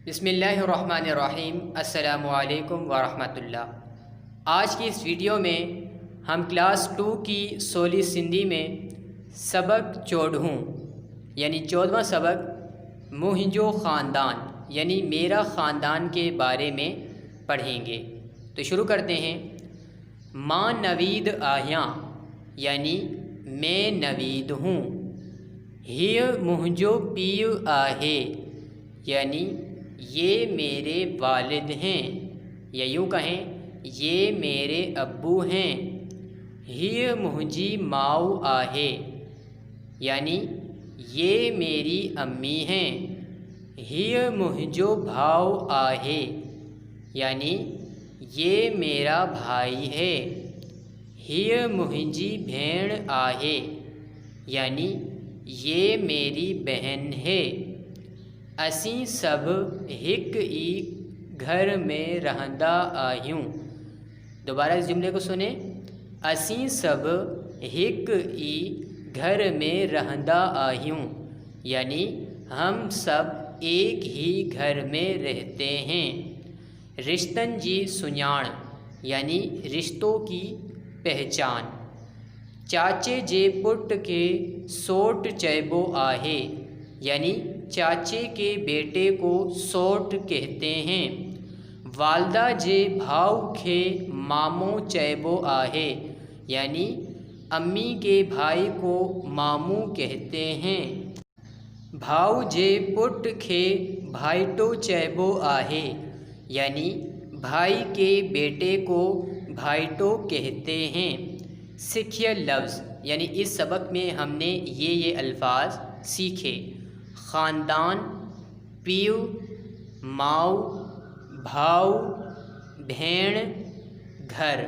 بسم اللہ الرحمن الرحیم۔ السلام علیکم ورحمۃ اللہ۔ آج کی اس ویڈیو میں ہم کلاس 2 کی سولی سندھی میں سبق 14 یعنی 14واں سبق مہنجو خاندان یعنی میرا خاندان کے بارے میں پڑھیں گے۔ تو شروع کرتے ہیں۔ ماں نوید آہیاں یعنی میں نوید ہوں۔ ہی مہنجو پیو آہے یعنی یہ میرے والد ہیں، یا یوں کہیں یہ میرے ابو ہیں۔ ہی مہنجی ماؤ آہے یعنی یہ میری امی ہیں۔ ہی مہنجو بھاؤ آہے یعنی یہ میرا بھائی ہے۔ ہی مہنجی بھیڑ آہے یعنی یہ میری بہن ہے۔ اسیں سب ہک ای گھر میں رہندا آہیوں۔ دوبارہ اس جملے کو سنیں۔ اسیں سب ہک ای گھر میں رہندا آہیوں یعنی ہم سب ایک ہی گھر میں رہتے ہیں۔ رشتن جی سنیاڑ یعنی رشتوں کی پہچان۔ چاچے جے پٹ کے سوٹ چیبو آہے یعنی چاچے کے بیٹے کو سوٹ کہتے ہیں۔ والدہ جے بھاؤ کھے ماموں چیبو آہے یعنی امی کے بھائی کو ماموں کہتے ہیں۔ بھاؤ جے پٹ کھے بھائیٹو چیبو آہے یعنی بھائی کے بیٹے کو بھائیٹو کہتے ہیں۔ سکھیہ لفظ یعنی اس سبق میں ہم نے یہ الفاظ سیکھے۔ خاندان، پیو، ماؤ، بھاؤ، بھیڑ، گھر۔